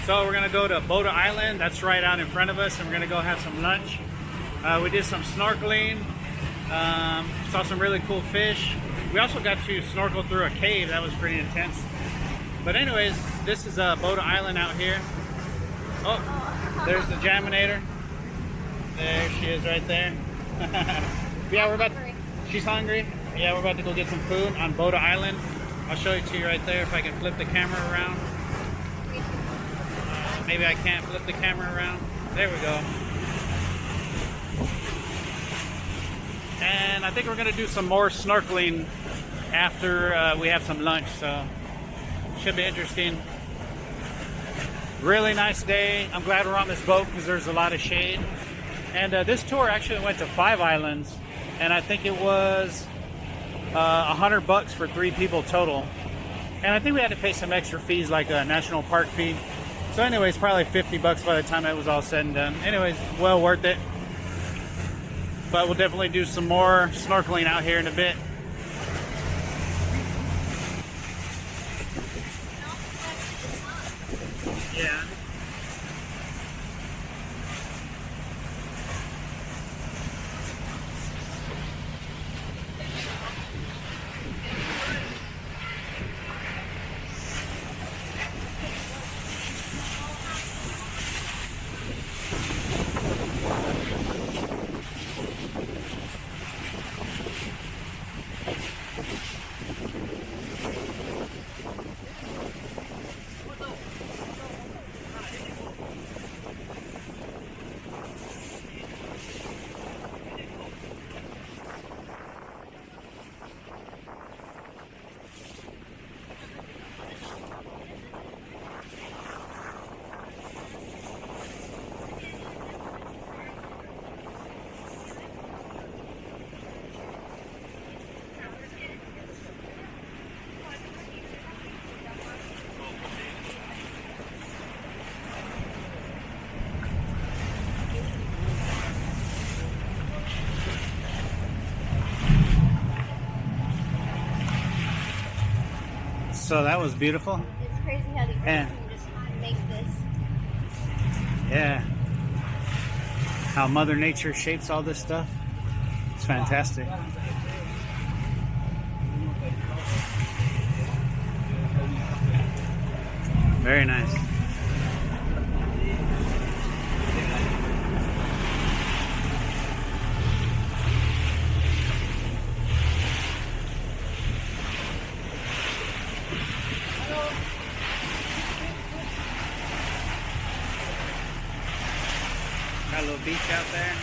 So we're gonna go to Boda Island. That's right out in front of us, and we're gonna go have some lunch. We did some snorkeling. Saw some really cool fish. We also got to snorkel through a cave. That was pretty intense. But anyways, this is Boda Island out here. Oh, there's the Jaminator. There she is right there. Yeah, we're about. She's hungry. Yeah, we're about to go get some food on Boda Island. I'll show it to you right there if I can flip the camera around. Maybe I can't flip the camera around. There we go. And I think we're gonna do some more snorkeling after we have some lunch, so should be interesting. Really nice day. I'm glad we're on this boat because there's a lot of shade. And this tour actually went to 5 islands, and I think it was $100 for 3 people total. And I think we had to pay some extra fees, like a national park fee. So anyways, probably $50 by the time it was all said and done. Anyways, well worth it. But we'll definitely do some more snorkeling out here in a bit. Yeah. So that was beautiful. It's crazy how the earth can just make this. Yeah. How Mother Nature shapes all this stuff. It's fantastic. Very nice. Got a little beach out there.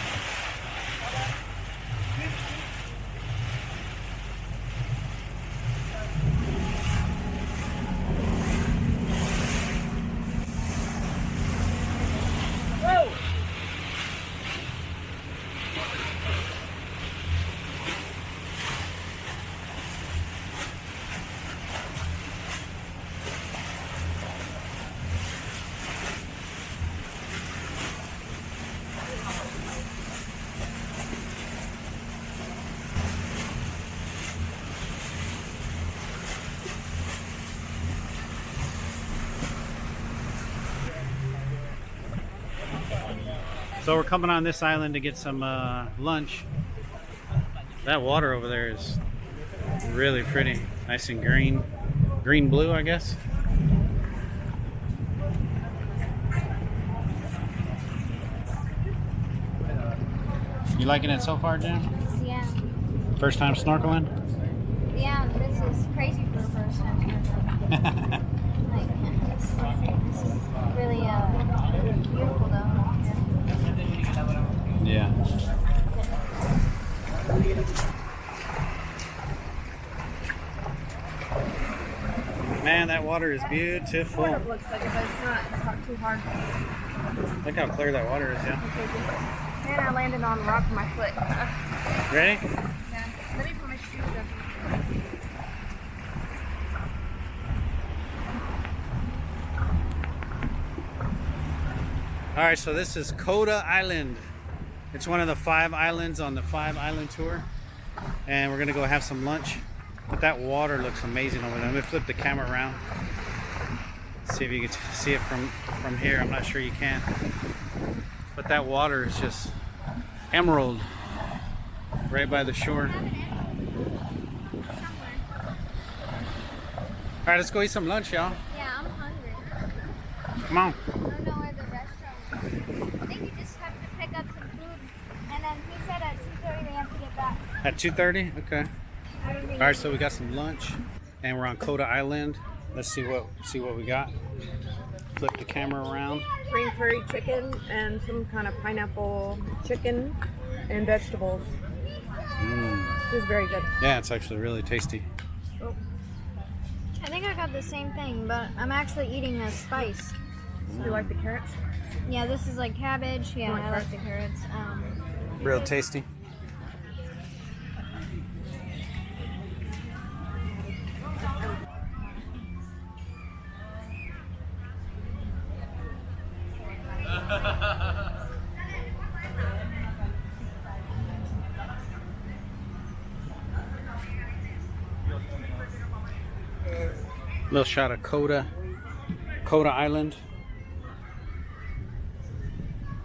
So we're coming on this island to get some lunch. That water over there is really pretty. Nice and green. Green blue, I guess. You liking it so far, Jen? Yeah. First time snorkeling? Yeah, this is crazy for the first time snorkeling. Like, this is really beautiful though. Yeah. Man, that water is beautiful. It looks like it, but it's not too hard. Look how clear that water is, yeah. And I landed on a rock with my foot. Ready? Yeah. Let me put my shoes up. All right, so this is Koda Island. It's one of the 5 islands on the 5 island tour. And we're gonna go have some lunch. But that water looks amazing over there. Let me flip the camera around. See if you can see it from here. I'm not sure you can. But that water is just emerald right by the shore. All right, let's go eat some lunch, y'all. Yeah, I'm hungry. Come on. I don't know where the restaurant is. I think you just have to pick up some food. And then he said at 2:30 they have to get back. At 2:30? Okay. All right, so we got some lunch, and we're on Coda Island. Let's see what we got. Flip the camera around. Green curry chicken and some kind of pineapple chicken and vegetables. It was very good. Yeah, it's actually really tasty. I think I got the same thing, but I'm actually eating a spice. Do you like the carrots? Yeah, this is like cabbage. Yeah, I like the carrots. Real tasty. Little shot of Coda Island.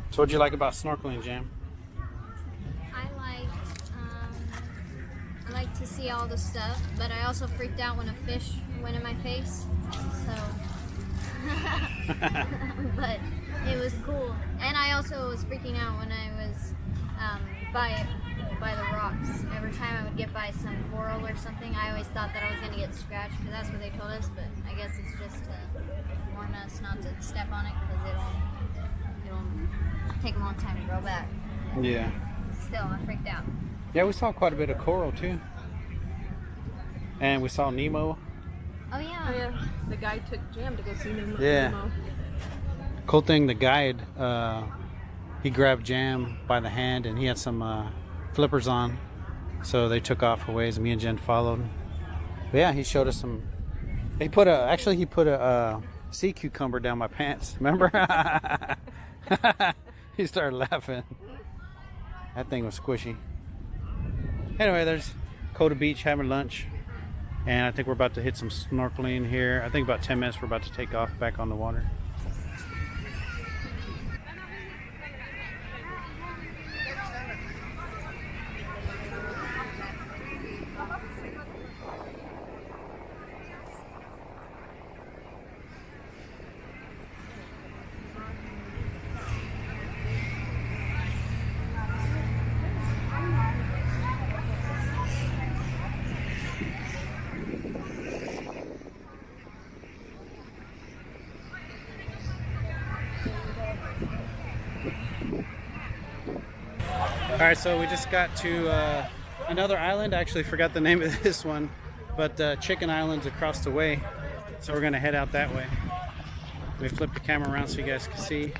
So what'd you like about snorkeling, Jam? I like to see all the stuff, but I also freaked out when a fish went in my face. So, but it was cool, and I also was freaking out when I was by the rocks. Every time I would get by some coral or something, I always thought that I was going to get scratched, because that's what they told us, but I guess it's just to warn us not to step on it, because it'll take a long time to grow back. Yeah. Still, I freaked out. Yeah, we saw quite a bit of coral too. And we saw Nemo. Oh yeah. Oh, yeah. The guy took Jam to go see Nemo. Yeah. Cool thing, the guide, he grabbed Jam by the hand, and he had some flippers on. So they took off a ways, and me and Jen followed. But yeah, he showed us some. He put a sea cucumber down my pants. Remember? He started laughing. That thing was squishy. Anyway, there's Coda Beach having lunch. And I think we're about to hit some snorkeling here. I think about 10 minutes we're about to take off back on the water. All right, so we just got to another island. I actually forgot the name of this one, but Chicken Island's across the way. So we're gonna head out that way. We flip the camera around so you guys can see.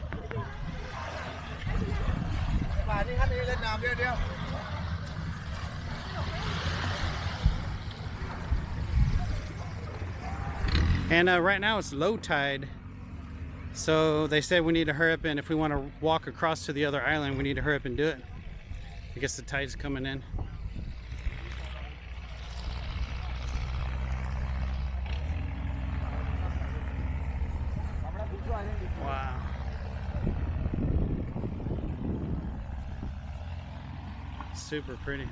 And right now it's low tide. So they said we need to hurry up, and if we want to walk across to the other island, we need to hurry up and do it. I guess the tide's coming in. Wow. Super pretty.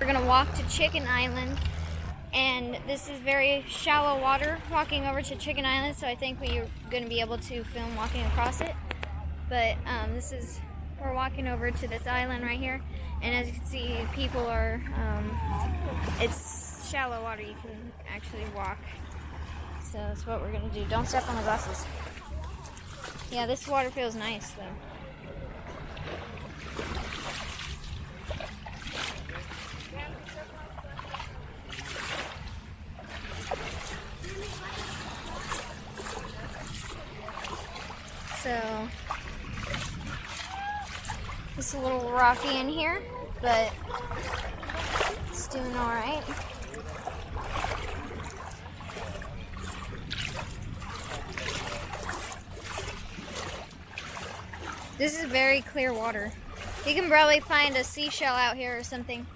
We're gonna walk to Chicken Island, and this is very shallow water walking over to Chicken Island, so I think we're gonna be able to film walking across it. But we're walking over to this island right here, and as you can see, people are, it's shallow water, you can actually walk. So that's what we're gonna do. Don't step on the glasses. Yeah, this water feels nice though. So it's a little rocky in here, but it's doing all right. This is very clear water. You can probably find a seashell out here or something.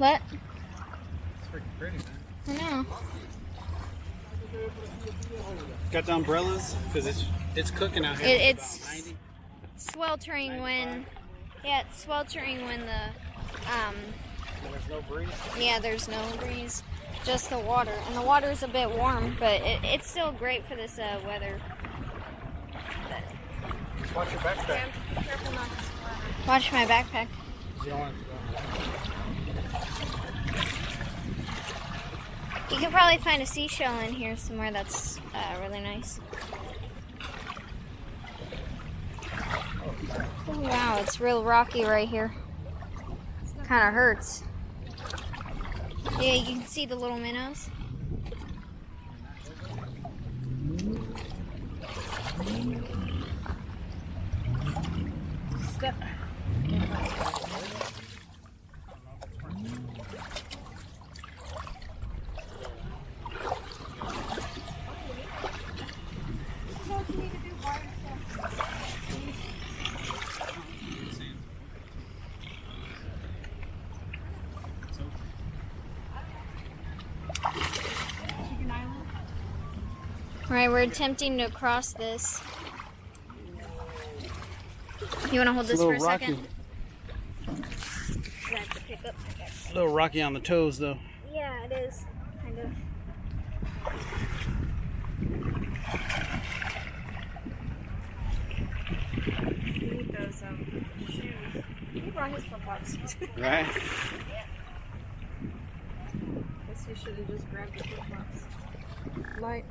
What? It's freaking pretty, man. I know. Got the umbrellas because it's cooking out here. It's about 90. sweltering when, yeah, it's sweltering when There's no breeze. yeah, there's no breeze, just the water, and the water's a bit warm, but it's still great for this weather. Just watch your backpack. Yeah, be careful not to splatter. Watch my backpack. You don't want it to go. You could probably find a seashell in here somewhere that's really nice. Oh, wow, it's real rocky right here. Kind of hurts. Yeah, you can see the little minnows. Step. Alright, we're attempting to cross this. You want to hold this for a second? I have to pick up my backpack. A little rocky on the toes, though. Yeah, it is. Kind of. You need those shoes. He brought his flip-flops. Right? Guess you should have just grabbed the flip-flops. Light.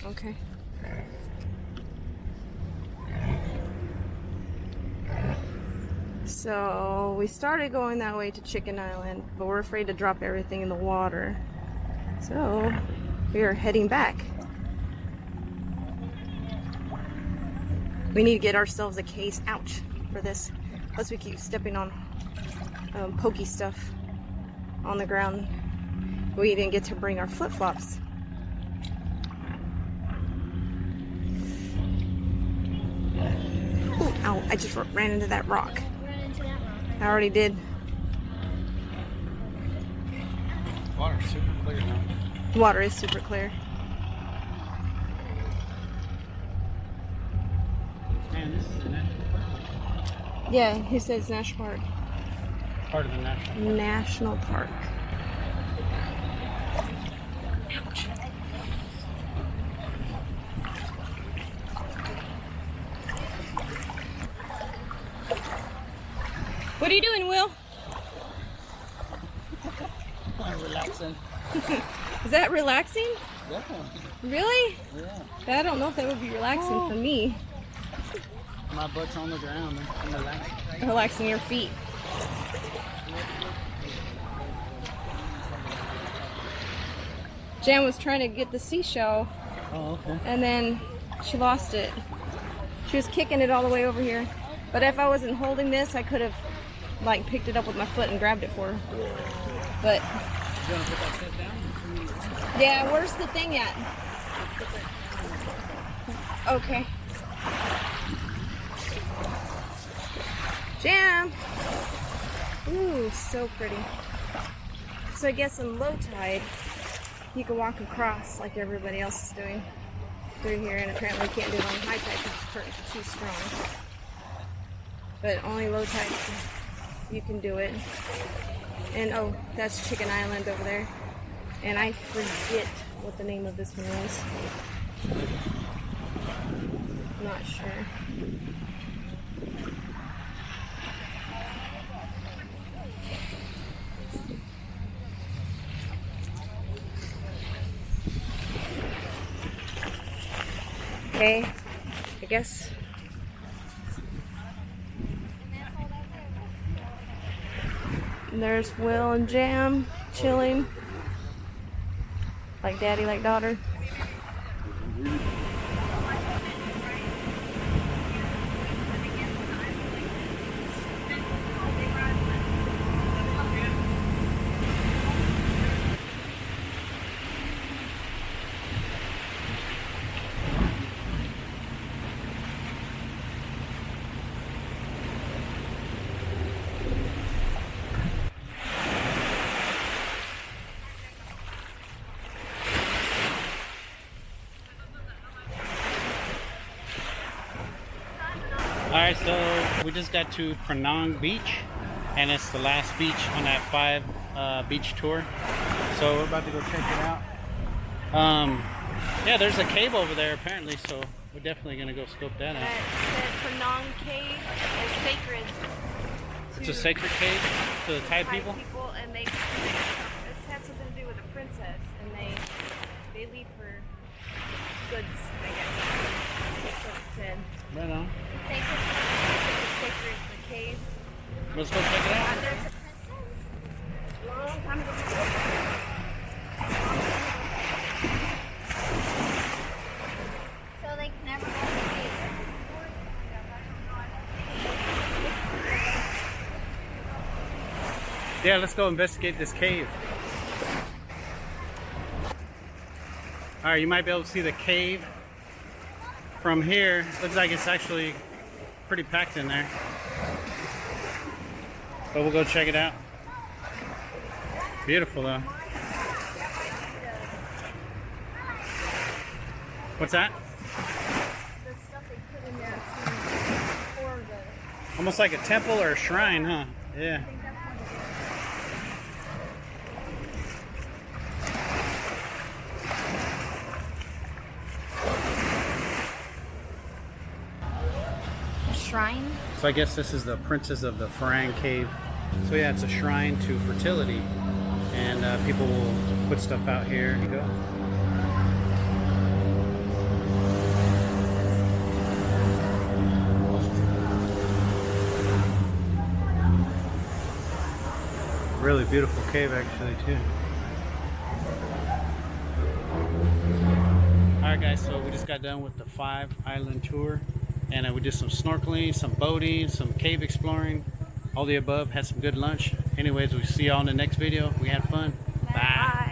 Okay. So we started going that way to Chicken Island, but we're afraid to drop everything in the water. So we are heading back. We need to get ourselves a case, ouch, for this. Plus we keep stepping on pokey stuff on the ground. We didn't get to bring our flip-flops. Ooh, ow, I just ran into that rock. Run into that rock. I already did. Water's super clear now. Water is super clear. Man, this is a national park. Yeah, he says National Park. Part of the national. National Park. What are you doing, Will? I'm relaxing. Is that relaxing? Definitely. Really? Yeah. I don't know if that would be relaxing for me. My butt's on the ground. I'm relaxing. Relaxing your feet. Jan was trying to get the seashell, Oh, okay. and then she lost it. She was kicking it all the way over here. But if I wasn't holding this, I could have like picked it up with my foot and grabbed it for her. But You want to put that set down? yeah, where's the thing at? Okay. Jam. Ooh, so pretty. So I guess in low tide, you can walk across like everybody else is doing through here, and apparently you can't do it on high tide because the currents are too strong. But only low tide you can do it. And oh, that's Chicken Island over there. And I forget what the name of this one was. Not sure. Okay, I guess. And there's Will and Jam chilling. Like daddy, like daughter. Alright, so we just got to Penang Beach, and it's the last beach on that 5 beach tour. So we're about to go check it out. Yeah, there's a cave over there apparently, so we're definitely gonna go scope that out. The Penang cave is sacred. It's a sacred cave to the Thai people? And this had something to do with a princess, and they leave her goods, I guess. That's what it said. Right on. Sacred, the cave. Let's go check it out. There's a princess. Long time ago. So they can never go to the cave. Yeah, let's go investigate this cave. Alright, you might be able to see the cave from here. Looks like it's actually pretty packed in there. But we'll go check it out. Beautiful though. What's that? The stuff they put in there for the... Almost like a temple or a shrine, huh? Yeah. Shrine? So I guess this is the Princess of the Farang Cave. So yeah, it's a shrine to fertility. And people will put stuff out here. Here you go. Really beautiful cave actually too. Alright guys, so we just got done with the 5 island tour. And we did some snorkeling, some boating, some cave exploring, all the above. Had some good lunch. Anyways, we'll see y'all in the next video. We had fun. Bye.